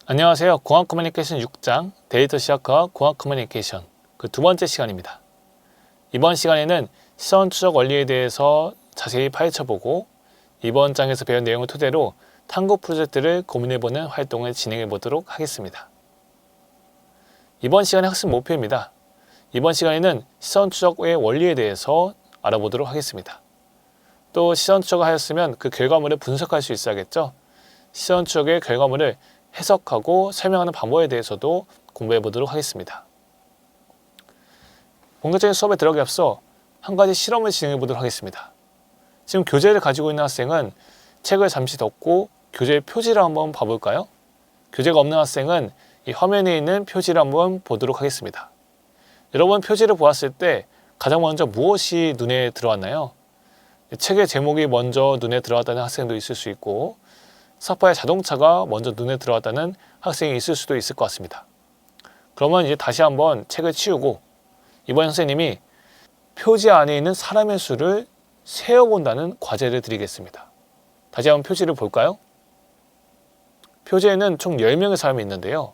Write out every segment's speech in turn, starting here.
안녕하세요. 공학 커뮤니케이션 6장 데이터 시각화와 공학 커뮤니케이션 그 두 번째 시간입니다. 이번 시간에는 시선 추적 원리에 대해서 자세히 파헤쳐보고 이번 장에서 배운 내용을 토대로 탐구 프로젝트를 고민해보는 활동을 진행해 보도록 하겠습니다. 이번 시간의 학습 목표입니다. 이번 시간에는 시선 추적의 원리에 대해서 알아보도록 하겠습니다. 또 시선 추적을 하였으면 그 결과물을 분석할 수 있어야겠죠. 시선 추적의 결과물을 해석하고 설명하는 방법에 대해서도 공부해 보도록 하겠습니다. 본격적인 수업에 들어가기 앞서 한 가지 실험을 진행해 보도록 하겠습니다. 지금 교재를 가지고 있는 학생은 책을 잠시 덮고 교재 표지를 한번 봐볼까요? 교재가 없는 학생은 이 화면에 있는 표지를 한번 보도록 하겠습니다. 여러분 표지를 보았을 때 가장 먼저 무엇이 눈에 들어왔나요? 책의 제목이 먼저 눈에 들어왔다는 학생도 있을 수 있고 사파의 자동차가 먼저 눈에 들어왔다는 학생이 있을 수도 있을 것 같습니다. 그러면 이제 다시 한번 책을 치우고 이번 선생님이 표지 안에 있는 사람의 수를 세어본다는 과제를 드리겠습니다. 다시 한번 표지를 볼까요? 표지에는 총 10명의 사람이 있는데요.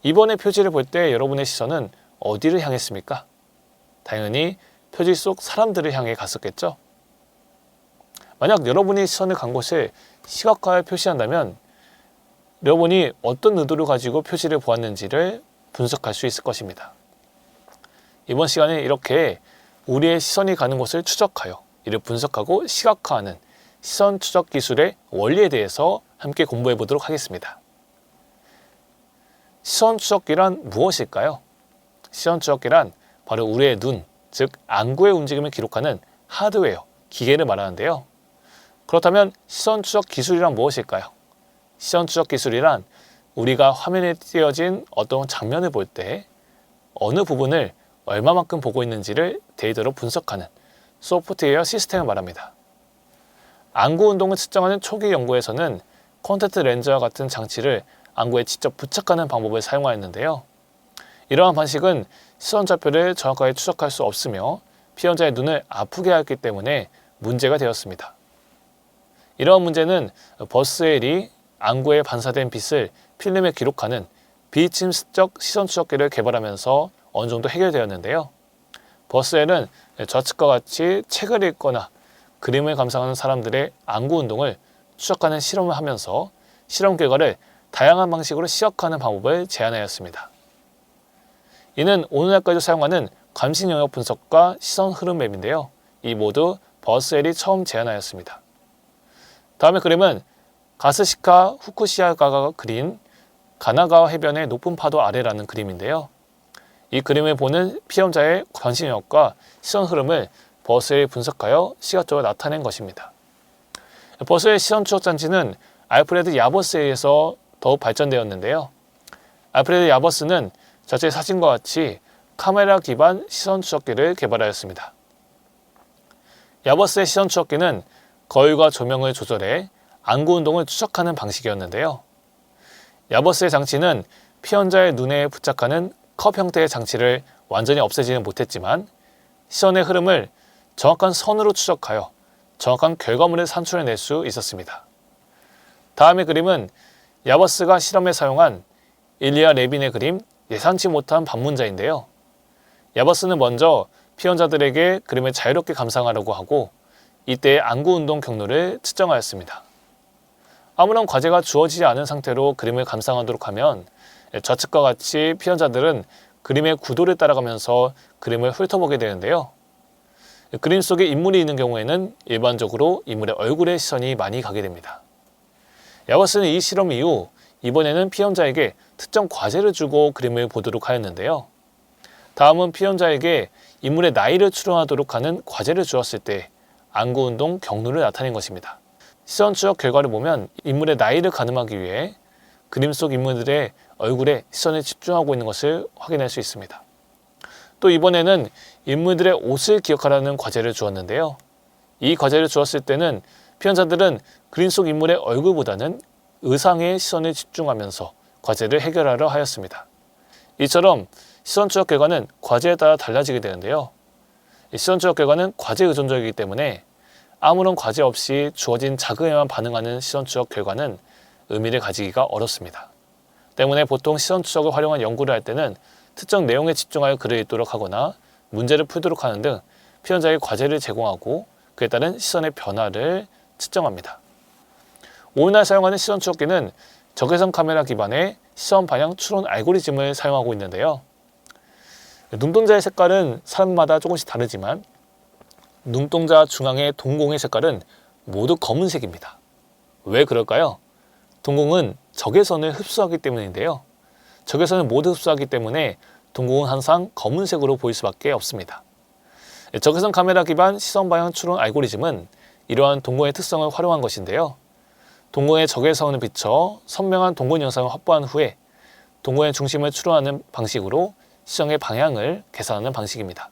이번에 표지를 볼 때 여러분의 시선은 어디를 향했습니까? 당연히 표지 속 사람들을 향해 갔었겠죠? 만약 여러분이 시선을 간 곳을 시각화에 표시한다면 여러분이 어떤 의도를 가지고 표지를 보았는지를 분석할 수 있을 것입니다. 이번 시간에 이렇게 우리의 시선이 가는 곳을 추적하여 이를 분석하고 시각화하는 시선 추적 기술의 원리에 대해서 함께 공부해 보도록 하겠습니다. 시선 추적기란 무엇일까요? 시선 추적기란 바로 우리의 눈, 즉 안구의 움직임을 기록하는 하드웨어, 기계를 말하는데요. 그렇다면 시선 추적 기술이란 무엇일까요? 시선 추적 기술이란 우리가 화면에 띄어진 어떤 장면을 볼 때 어느 부분을 얼마만큼 보고 있는지를 데이터로 분석하는 소프트웨어 시스템을 말합니다. 안구 운동을 측정하는 초기 연구에서는 콘택트 렌즈와 같은 장치를 안구에 직접 부착하는 방법을 사용하였는데요. 이러한 방식은 시선 좌표를 정확하게 추적할 수 없으며 피해자의 눈을 아프게 하였기 때문에 문제가 되었습니다. 이러한 문제는 버스웰이 안구에 반사된 빛을 필름에 기록하는 비침습적 시선 추적기를 개발하면서 어느 정도 해결되었는데요. 버스웰은 좌측과 같이 책을 읽거나 그림을 감상하는 사람들의 안구 운동을 추적하는 실험을 하면서 실험 결과를 다양한 방식으로 시각화하는 방법을 제안하였습니다. 이는 오늘날까지 사용하는 감시 영역 분석과 시선 흐름 맵인데요. 이 모두 버스웰이 처음 제안하였습니다. 다음의 그림은 가스시카 후쿠시야가가 그린 가나가와 해변의 높은 파도 아래라는 그림인데요. 이 그림을 보는 피험자의 관심 영역과 시선 흐름을 버스웰이 분석하여 시각적으로 나타낸 것입니다. 버스웰 시선 추적 장치는 알프레드 야버스에 의해서 더욱 발전되었는데요. 알프레드 야버스는 저체 사진과 같이 카메라 기반 시선 추적기를 개발하였습니다. 야버스의 시선 추적기는 거울과 조명을 조절해 안구 운동을 추적하는 방식이었는데요. 야버스의 장치는 피험자의 눈에 부착하는 컵 형태의 장치를 완전히 없애지는 못했지만 시선의 흐름을 정확한 선으로 추적하여 정확한 결과물을 산출해낼 수 있었습니다. 다음의 그림은 야버스가 실험에 사용한 일리아 레빈의 그림 예상치 못한 방문자인데요. 야버스는 먼저 피험자들에게 그림을 자유롭게 감상하려고 하고 이때의 안구 운동 경로를 측정하였습니다. 아무런 과제가 주어지지 않은 상태로 그림을 감상하도록 하면 좌측과 같이 피험자들은 그림의 구도를 따라가면서 그림을 훑어보게 되는데요. 그림 속에 인물이 있는 경우에는 일반적으로 인물의 얼굴에 시선이 많이 가게 됩니다. 야버스는 이 실험 이후 이번에는 피험자에게 특정 과제를 주고 그림을 보도록 하였는데요. 다음은 피험자에게 인물의 나이를 추론하도록 하는 과제를 주었을 때 안구 운동 경로를 나타낸 것입니다. 시선 추적 결과를 보면 인물의 나이를 가늠하기 위해 그림 속 인물들의 얼굴에 시선을 집중하고 있는 것을 확인할 수 있습니다. 또 이번에는 인물들의 옷을 기억하라는 과제를 주었는데요. 이 과제를 주었을 때는 피험자들은 그림 속 인물의 얼굴보다는 의상에 시선을 집중하면서 과제를 해결하려 하였습니다. 이처럼 시선 추적 결과는 과제에 따라 달라지게 되는데요. 시선 추적 결과는 과제 의존적이기 때문에 아무런 과제 없이 주어진 자극에만 반응하는 시선 추적 결과는 의미를 가지기가 어렵습니다. 때문에 보통 시선 추적을 활용한 연구를 할 때는 특정 내용에 집중하여 글을 읽도록 하거나 문제를 풀도록 하는 등 피원자에게 과제를 제공하고 그에 따른 시선의 변화를 측정합니다. 오늘날 사용하는 시선 추적기는 적외선 카메라 기반의 시선 방향 추론 알고리즘을 사용하고 있는데요. 눈동자의 색깔은 사람마다 조금씩 다르지만 눈동자 중앙의 동공의 색깔은 모두 검은색입니다. 왜 그럴까요? 동공은 적외선을 흡수하기 때문인데요. 적외선을 모두 흡수하기 때문에 동공은 항상 검은색으로 보일 수밖에 없습니다. 적외선 카메라 기반 시선 방향 추론 알고리즘은 이러한 동공의 특성을 활용한 것인데요. 동공의 적외선을 비춰 선명한 동공 영상을 확보한 후에 동공의 중심을 추론하는 방식으로 시선의 방향을 계산하는 방식입니다.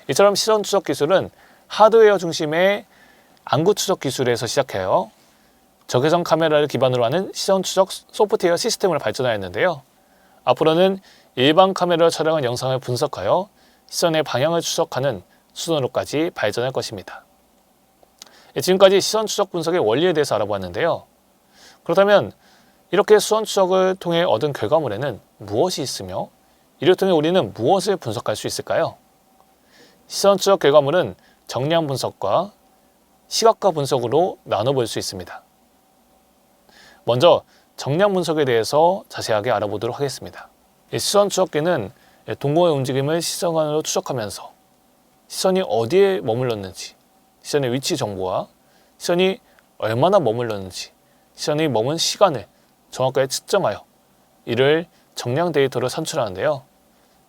이처럼 시선 추적 기술은 하드웨어 중심의 안구 추적 기술에서 시작해요. 적외선 카메라를 기반으로 하는 시선 추적 소프트웨어 시스템을 발전하였는데요. 앞으로는 일반 카메라로 촬영한 영상을 분석하여 시선의 방향을 추적하는 수준으로까지 발전할 것입니다. 지금까지 시선 추적 분석의 원리에 대해서 알아보았는데요. 그렇다면 이렇게 시선 추적을 통해 얻은 결과물에는 무엇이 있으며 이를 통해 우리는 무엇을 분석할 수 있을까요? 시선 추적 결과물은 정량 분석과 시각화 분석으로 나눠볼 수 있습니다. 먼저 정량 분석에 대해서 자세하게 알아보도록 하겠습니다. 시선 추적기는 동공의 움직임을 시선관으로 추적하면서 시선이 어디에 머물렀는지, 시선의 위치 정보와 시선이 얼마나 머물렀는지, 시선이 머문 시간을 정확하게 측정하여 이를 정량 데이터로 산출하는데요.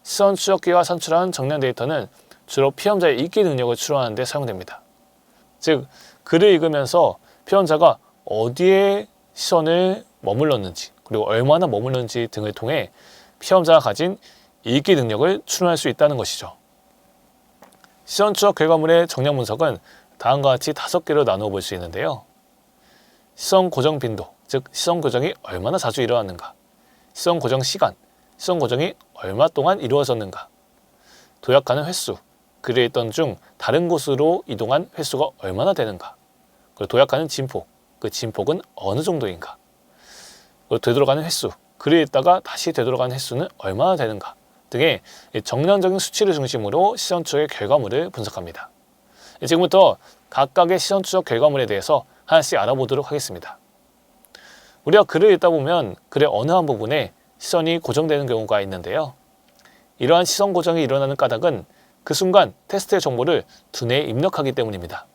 시선 추적기가 산출한 정량 데이터는 주로 피험자의 읽기 능력을 추론하는 데 사용됩니다. 즉, 글을 읽으면서 피험자가 어디에 시선을 머물렀는지 그리고 얼마나 머물렀는지 등을 통해 피험자가 가진 읽기 능력을 추론할 수 있다는 것이죠. 시선 추적 결과물의 정량 분석은 다음과 같이 5개로 나누어 볼 수 있는데요. 시선 고정 빈도, 즉 시선 고정이 얼마나 자주 일어났는가, 시선 고정 시간, 시선 고정이 얼마 동안 이루어졌는가, 도약하는 횟수, 글을 읽던 중 다른 곳으로 이동한 횟수가 얼마나 되는가, 그리고 도약하는 진폭, 그 진폭은 어느 정도인가, 그리고 되돌아가는 횟수, 글을 읽다가 다시 되돌아가는 횟수는 얼마나 되는가 등의 정량적인 수치를 중심으로 시선 추적의 결과물을 분석합니다. 지금부터 각각의 시선 추적 결과물에 대해서 하나씩 알아보도록 하겠습니다. 우리가 글을 읽다 보면 글의 어느 한 부분에 시선이 고정되는 경우가 있는데요. 이러한 시선 고정이 일어나는 까닭은 그 순간 테스트의 정보를 두뇌에 입력하기 때문입니다.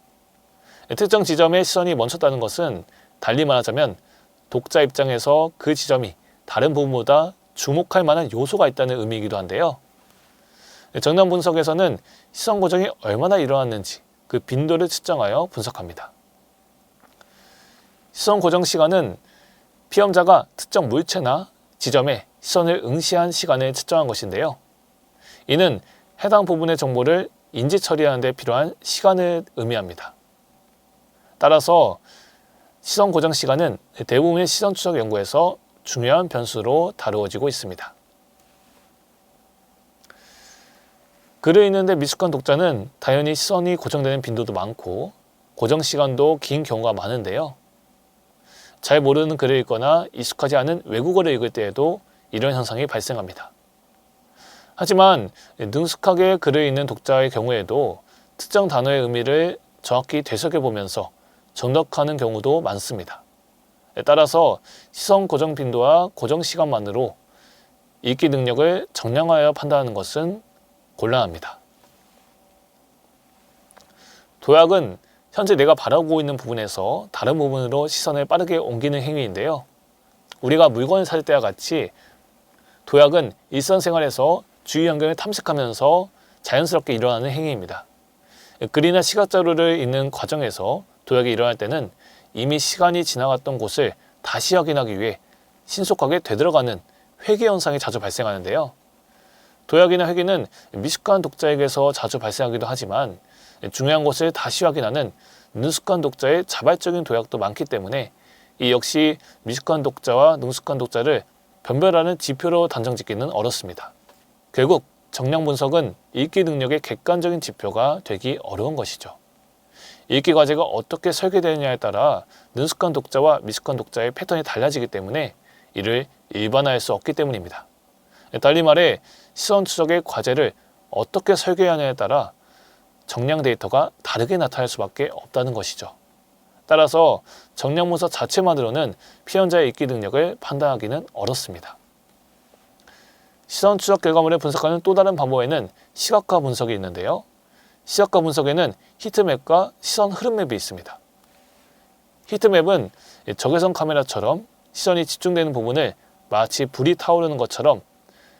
특정 지점에 시선이 멈췄다는 것은 달리 말하자면 독자 입장에서 그 지점이 다른 부분보다 주목할 만한 요소가 있다는 의미이기도 한데요. 정량 분석에서는 시선 고정이 얼마나 일어났는지 그 빈도를 측정하여 분석합니다. 시선 고정 시간은 피험자가 특정 물체나 지점에 시선을 응시한 시간을 측정한 것인데요. 이는 해당 부분의 정보를 인지 처리하는 데 필요한 시간을 의미합니다. 따라서 시선 고정 시간은 대부분의 시선 추적 연구에서 중요한 변수로 다루어지고 있습니다. 글을 읽는데 미숙한 독자는 당연히 시선이 고정되는 빈도도 많고 고정 시간도 긴 경우가 많은데요. 잘 모르는 글을 읽거나 익숙하지 않은 외국어를 읽을 때에도 이런 현상이 발생합니다. 하지만 능숙하게 글을 읽는 독자의 경우에도 특정 단어의 의미를 정확히 되새겨보면서 정독하는 경우도 많습니다. 따라서 시선 고정 빈도와 고정 시간만으로 읽기 능력을 정량하여 판단하는 것은 곤란합니다. 도약은 현재 내가 바라보고 있는 부분에서 다른 부분으로 시선을 빠르게 옮기는 행위인데요. 우리가 물건을 찾을 때와 같이 도약은 일상생활에서 주위 환경을 탐색하면서 자연스럽게 일어나는 행위입니다. 글이나 시각 자료를 읽는 과정에서 도약이 일어날 때는 이미 시간이 지나갔던 곳을 다시 확인하기 위해 신속하게 되돌아가는 회귀 현상이 자주 발생하는데요. 도약이나 회귀는 미숙한 독자에게서 자주 발생하기도 하지만 중요한 것을 다시 확인하는 능숙한 독자의 자발적인 도약도 많기 때문에 이 역시 미숙한 독자와 능숙한 독자를 변별하는 지표로 단정짓기는 어렵습니다. 결국 정량 분석은 읽기 능력의 객관적인 지표가 되기 어려운 것이죠. 읽기 과제가 어떻게 설계되느냐에 따라 능숙한 독자와 미숙한 독자의 패턴이 달라지기 때문에 이를 일반화할 수 없기 때문입니다. 달리 말해 시선 추적의 과제를 어떻게 설계하느냐에 따라 정량 데이터가 다르게 나타날 수밖에 없다는 것이죠. 따라서 정량 문서 자체만으로는 피해자의 읽기 능력을 판단하기는 어렵습니다. 시선 추적 결과물을 분석하는 또 다른 방법에는 시각화 분석이 있는데요. 시각화 분석에는 히트맵과 시선 흐름맵이 있습니다. 히트맵은 적외선 카메라처럼 시선이 집중되는 부분을 마치 불이 타오르는 것처럼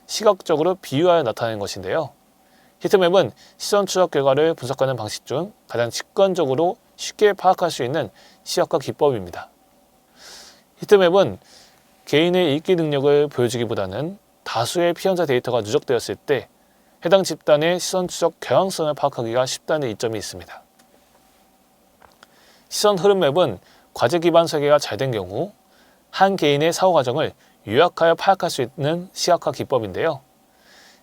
시각적으로 비유하여 나타내는 것인데요. 히트맵은 시선 추적 결과를 분석하는 방식 중 가장 직관적으로 쉽게 파악할 수 있는 시각화 기법입니다. 히트맵은 개인의 읽기 능력을 보여주기보다는 다수의 피해자 데이터가 누적되었을 때 해당 집단의 시선 추적 경향성을 파악하기가 쉽다는 이점이 있습니다. 시선 흐름맵은 과제 기반 설계가 잘 된 경우 한 개인의 사고 과정을 요약하여 파악할 수 있는 시각화 기법인데요.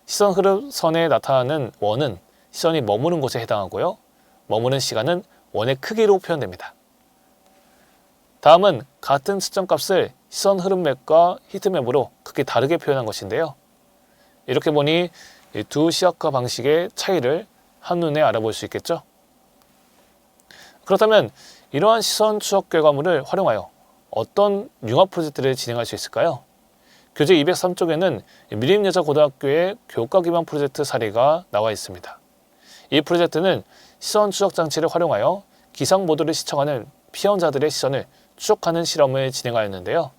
시선 흐름선에 나타나는 원은 시선이 머무는 곳에 해당하고요. 머무는 시간은 원의 크기로 표현됩니다. 다음은 같은 측정값을 시선 흐름맵과 히트맵으로 크게 다르게 표현한 것인데요. 이렇게 보니 이 두 시각화 방식의 차이를 한눈에 알아볼 수 있겠죠? 그렇다면 이러한 시선 추적 결과물을 활용하여 어떤 융합 프로젝트를 진행할 수 있을까요? 교재 203쪽에는 미림여자고등학교의 교과 기반 프로젝트 사례가 나와 있습니다. 이 프로젝트는 시선 추적 장치를 활용하여 기상 보도를 시청하는 피해자들의 시선을 추적하는 실험을 진행하였는데요.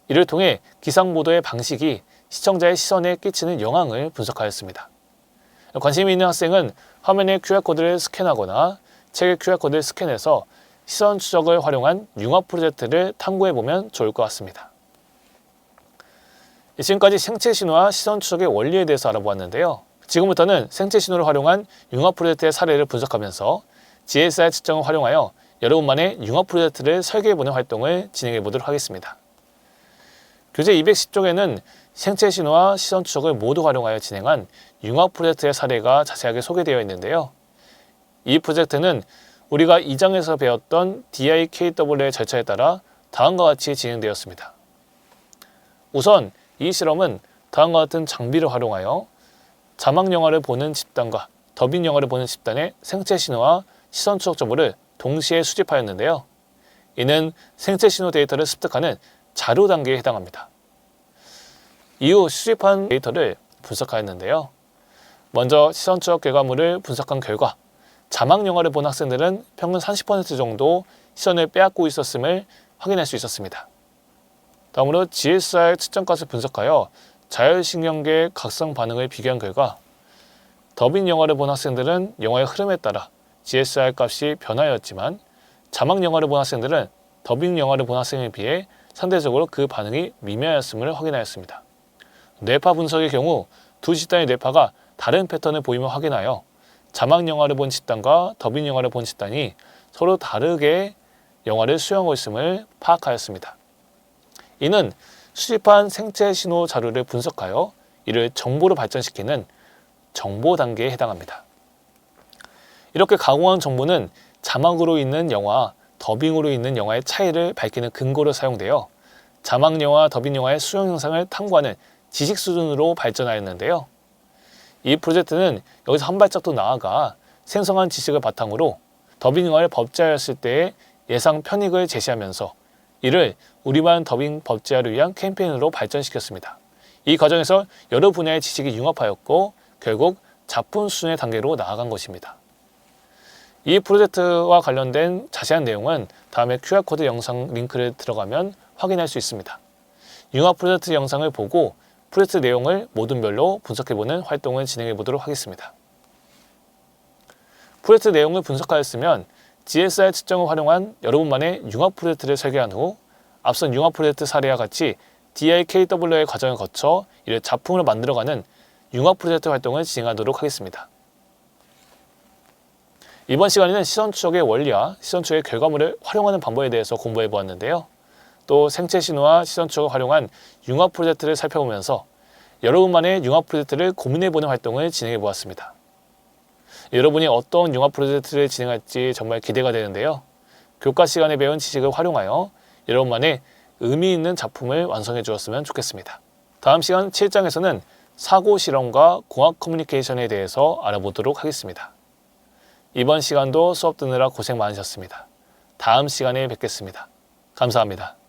이를 통해 기상 보도의 방식이 시청자의 시선에 끼치는 영향을 분석하였습니다. 관심이 있는 학생은 화면의 QR코드를 스캔하거나 책의 QR코드를 스캔해서 시선 추적을 활용한 융합 프로젝트를 탐구해보면 좋을 것 같습니다. 지금까지 생체 신호와 시선 추적의 원리에 대해서 알아보았는데요. 지금부터는 생체 신호를 활용한 융합 프로젝트의 사례를 분석하면서 GSI 측정을 활용하여 여러분만의 융합 프로젝트를 설계해보는 활동을 진행해보도록 하겠습니다. 교재 210쪽에는 생체 신호와 시선 추적을 모두 활용하여 진행한 융합 프로젝트의 사례가 자세하게 소개되어 있는데요. 이 프로젝트는 우리가 2장에서 배웠던 DIKW의 절차에 따라 다음과 같이 진행되었습니다. 우선 이 실험은 다음과 같은 장비를 활용하여 자막 영화를 보는 집단과 더빙 영화를 보는 집단의 생체 신호와 시선 추적 정보를 동시에 수집하였는데요. 이는 생체 신호 데이터를 습득하는 자료 단계에 해당합니다. 이후 수집한 데이터를 분석하였는데요. 먼저 시선 추적 결과물을 분석한 결과 자막 영화를 본 학생들은 평균 30% 정도 시선을 빼앗고 있었음을 확인할 수 있었습니다. 다음으로 GSI 측정값을 분석하여 자율신경계 각성 반응을 비교한 결과 더빙 영화를 본 학생들은 영화의 흐름에 따라 GSI 값이 변하였지만 자막 영화를 본 학생들은 더빙 영화를 본 학생에 비해 상대적으로 그 반응이 미미하였음을 확인하였습니다. 뇌파 분석의 경우 두 집단의 뇌파가 다른 패턴을 보임을 확인하여 자막 영화를 본 집단과 더빙 영화를 본 집단이 서로 다르게 영화를 수용하고 있음을 파악하였습니다. 이는 수집한 생체 신호 자료를 분석하여 이를 정보로 발전시키는 정보 단계에 해당합니다. 이렇게 가공한 정보는 자막으로 있는 영화와 더빙으로 있는 영화의 차이를 밝히는 근거로 사용되어 자막 영화, 더빙 영화의 수용 형상을 탐구하는 지식 수준으로 발전하였는데요. 이 프로젝트는 여기서 한 발짝 더 나아가 생성한 지식을 바탕으로 더빙 영화를 법제화했을 때의 예상 편익을 제시하면서 이를 우리반 더빙 법제화를 위한 캠페인으로 발전시켰습니다. 이 과정에서 여러 분야의 지식이 융합하였고 결국 작품 수준의 단계로 나아간 것입니다. 이 프로젝트와 관련된 자세한 내용은 다음에 QR코드 영상 링크를 들어가면 확인할 수 있습니다. 융합 프로젝트 영상을 보고 프로젝트 내용을 모둠별로 분석해보는 활동을 진행해 보도록 하겠습니다. 프로젝트 내용을 분석하였으면 GSI 측정을 활용한 여러분만의 융합 프로젝트를 설계한 후 앞선 융합 프로젝트 사례와 같이 DIKW의 과정을 거쳐 이를 작품으로 만들어가는 융합 프로젝트 활동을 진행하도록 하겠습니다. 이번 시간에는 시선 추적의 원리와 시선 추적의 결과물을 활용하는 방법에 대해서 공부해 보았는데요. 또 생체 신호와 시선 추적을 활용한 융합 프로젝트를 살펴보면서 여러분만의 융합 프로젝트를 고민해보는 활동을 진행해 보았습니다. 여러분이 어떤 융합 프로젝트를 진행할지 정말 기대가 되는데요. 교과 시간에 배운 지식을 활용하여 여러분만의 의미 있는 작품을 완성해 주었으면 좋겠습니다. 다음 시간 7장에서는 사고 실험과 공학 커뮤니케이션에 대해서 알아보도록 하겠습니다. 이번 시간도 수업 듣느라 고생 많으셨습니다. 다음 시간에 뵙겠습니다. 감사합니다.